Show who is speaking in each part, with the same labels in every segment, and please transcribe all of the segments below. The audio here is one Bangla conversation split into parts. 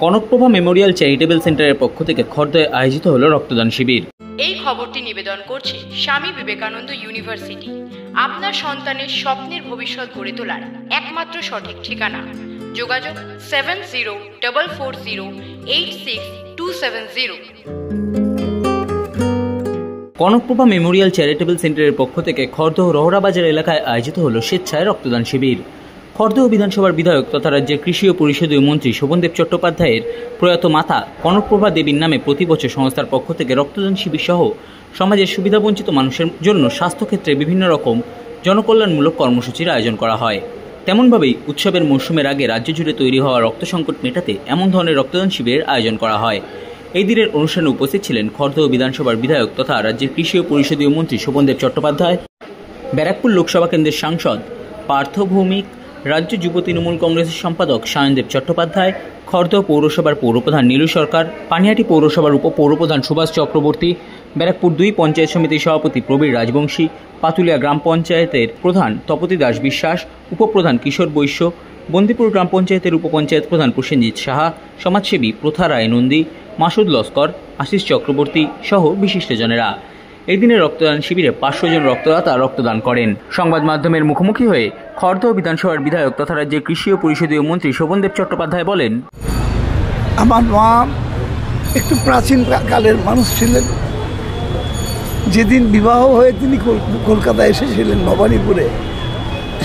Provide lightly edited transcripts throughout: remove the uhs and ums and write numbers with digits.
Speaker 1: কনকপ্রভা মেমোরিয়াল চ্যারিটেবল সেন্টারের পক্ষ থেকে খর্দায় আয়োজিত হলো রক্তদান শিবির।
Speaker 2: এই খবরটি নিবেদন করছে স্বামী বিবেকানন্দ ইউনিভার্সিটি। আপনার সন্তানের স্বপ্নের ভবিষ্যৎ গড়ে তোলার একমাত্র সঠিক ঠিকানা। যোগাযোগ 7044086270।
Speaker 1: কনকপ্রভা মেমোরিয়াল চ্যারিটেবল সেন্টারের পক্ষ থেকে খর্দহ রহরাবাজার এলাকায় আয়োজিত হলো স্বেচ্ছায় রক্তদান শিবির। খর্দহ বিধানসভার বিধায়ক তথা রাজ্যের কৃষি ও পরিষদীয় মন্ত্রী শোভনদেব চট্টোপাধ্যায়ের প্রয়াত মাতা কনকপ্রভা দেবীর নামে প্রতি বছর সংস্থার পক্ষ থেকে রক্তদান শিবির সহ সমাজের সুবিধাবঞ্চিত মানুষের জন্য স্বাস্থ্যক্ষেত্রে বিভিন্ন রকম জনকল্যাণমূলক কর্মসূচির আয়োজন করা হয়। তেমনভাবেই উৎসবের মৌসুমের আগে রাজ্য জুড়ে তৈরি হওয়া রক্ত সংকট মেটাতে এমন ধরনের রক্তদান শিবিরের আয়োজন করা হয়। এই দিনের অনুষ্ঠানে উপস্থিত ছিলেন খর্দহ বিধানসভার বিধায়ক তথা রাজ্যের কৃষি ও পরিষদীয় মন্ত্রী শোভনদেব চট্টোপাধ্যায়, ব্যারাকপুর লোকসভা কেন্দ্রের সাংসদ পার্থ ভৌমিক, রাজ্য যুব তৃণমূল কংগ্রেসের সম্পাদক সায়নদেব চট্টোপাধ্যায়, খর্দহ পৌরসভার পৌরপ্রধান নীলু সরকার, পানিহাটি পৌরসভার উপপৌরপ্রধান সুভাষ চক্রবর্তী, ব্যারাকপুর 2 পঞ্চায়েত সমিতির সভাপতি প্রবীর রাজবংশী, পাতুলিয়া গ্রাম পঞ্চায়েতের প্রধান তপতি দাস বিশ্বাস, উপপ্রধান কিশোর বৈশ্য, বন্দিপুর গ্রাম পঞ্চায়েতের উপপঞ্চায়েত প্রধান প্রসেনজিৎ সাহা, সমাজসেবী প্রথা রায় নন্দী, মাসুদ লস্কর, আশিস চক্রবর্তী সহ বিশিষ্টজনেরা এই দিনের রক্তদান শিবিরে 500 জন রক্তদাতা রক্তদান করেন। সংবাদ মাধ্যমের মুখোমুখি হয়ে খর্দহ বিধানসভার বিধায়ক তথা রাজ্যের কৃষি ও পরিষদীয় মন্ত্রী শোভনদেব চট্টোপাধ্যায় বলেন,
Speaker 3: আমার মা একটু প্রাচীন কালের মানুষ ছিলেন। যেদিন বিবাহ হয়ে তিনি কলকাতায় এসেছিলেন ভবানীপুরে,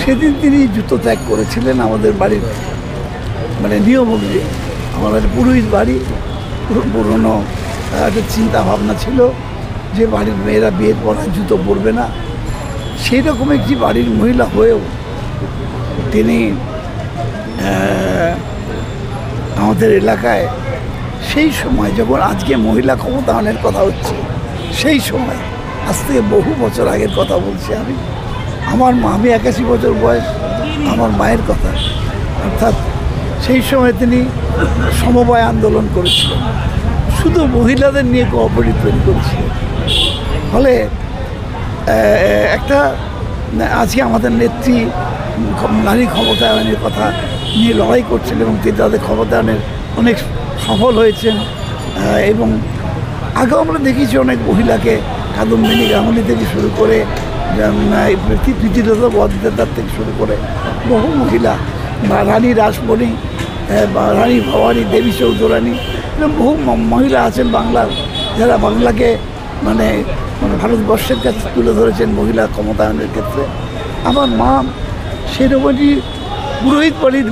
Speaker 3: সেদিন তিনি জুতো ত্যাগ করেছিলেন আমাদের বাড়ির নিয়ম অনুযায়ী। আমাদের পুরোহিত বাড়ি, পুরনো একটা চিন্তা ভাবনা ছিল যে বাড়ির মেয়েরা বিয়ের পর জুতো পরবে না। সেই রকম একটি বাড়ির মহিলা হয়েও তিনি আমাদের এলাকায় সেই সময় যখন আজকে মহিলা ক্ষমতায়নের কথা হচ্ছে, সেই সময় আজ থেকে বহু বছর আগের কথা বলছি আমি। আমি 81 বছর বয়স, আমার মায়ের কথা। অর্থাৎ সেই সময় তিনি সমবায় আন্দোলন করেছিলেন, শুধু মহিলাদের নিয়ে কোঅপারেটিভ তৈরি করেছিলেন। ফলে একটা আজকে আমাদের নেত্রী নারী ক্ষমতায়নের কথা নিয়ে লড়াই করছেন এবং তিনি তাদের ক্ষমতায়নের অনেক সফল হয়েছেন। এবং আগেও আমরা দেখেছি অনেক মহিলাকে, কাদম্বিনী গাঙ্গুলি থেকে শুরু করে প্রীতিলতা বন্দ্যোপাধ্যায় থেকে শুরু করে বহু মহিলা, বা রানী রাসমণি বা রানী ভবানী দেবী চৌধুরানী, এরকম বহু মহিলা আছেন বাংলার, যারা বাংলাকে ভারতবর্ষের কাছে তুলে ধরেছেন মহিলা ক্ষমতায়নের ক্ষেত্রে। আমার মা সেরকমই পুরোহিত বাড়ির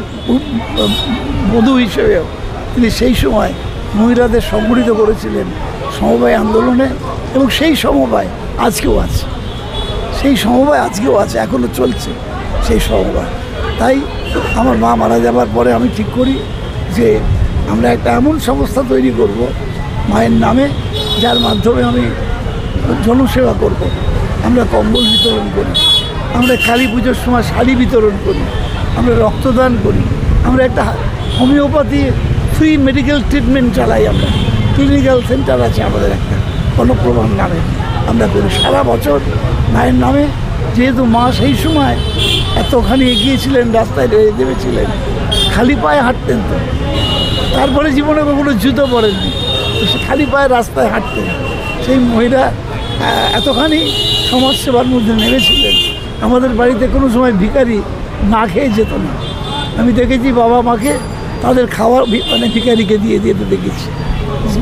Speaker 3: বধূ হিসেবেও তিনি সেই সময় মহিলাদের সংগঠিত করেছিলেন সমবায় আন্দোলনে, এবং সেই সমবায় আজকেও আছে, এখনও চলছে সেই সমবায়। তাই আমার মা মারা যাবার পরে আমি ঠিক করি যে আমরা একটা এমন সংস্থা তৈরি করব মায়ের নামে, যার মাধ্যমে আমি জনসেবা করব। আমরা কম্বল বিতরণ করি, আমরা কালী পুজোর সময় শাড়ি বিতরণ করি, আমরা রক্তদান করি, আমরা একটা হোমিওপ্যাথি ফ্রি মেডিকেল ট্রিটমেন্ট চালাই। আমরা ক্লিনিক্যাল সেন্টার আছে আমাদের একটা, কনকপ্রভার নামে আমরা করি সারা বছর মায়ের নামে। যেহেতু মা সেই সময় এতখানি এগিয়েছিলেন, রাস্তায় নেমেছিলেন, খালি পায়ে হাঁটতেন, তো তারপরে জীবনে কখনো জুতো পরেননি, তো সে খালি পায়ে রাস্তায় হাঁটতেন। সেই মহিলা এতখানি সমাজসেবার মধ্যে নেমেছিলেন। আমাদের বাড়িতে কোনো সময় ভিখারি না খেয়ে যেত না। আমি দেখেছি বাবা মাকে তাদের খাওয়ার ভিখারিকে দিয়ে দেখেছি।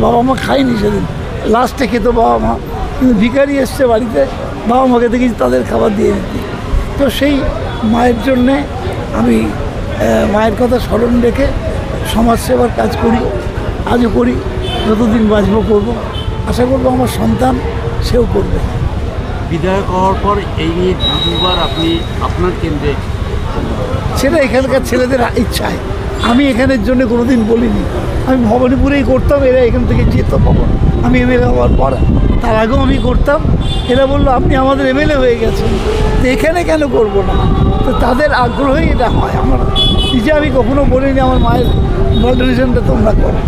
Speaker 3: বাবা মা খায়নি সেদিন, লাস্টে খেত বাবা মা, কিন্তু ভিখারি এসছে বাড়িতে, বাবা মাকে দেখেছি তাদের খাবার দিয়ে দিতে। তো সেই মায়ের জন্যে আমি মায়ের কথা স্মরণ রেখে সমাজসেবার কাজ করি, আজও করি, যতদিন বাঁচবো করব। আশা করবো আমার সন্তান সেও করবে।
Speaker 4: বিধায়ক হওয়ার পর এই নিয়ে দুবার আপনি আপনার কেন্দ্রে,
Speaker 3: সেটা এখানকার ছেলেদের ইচ্ছায়, আমি এখানের জন্য কোনোদিন বলিনি। আমি ভবানীপুরেই করতাম, এরা এখান থেকে যেত কখন আমি এমএলএ হওয়ার পর। তার আগেও আমি করতাম, এরা বললো আপনি আমাদের এমএলএ হয়ে গেছেন, তো এখানে কেন করবো না? তো তাদের আগ্রহই এটা হয়। আমার নিজে আমি কখনো বলিনি আমার মায়ের ব্লাড ডোনেশনটা তোমরা করো,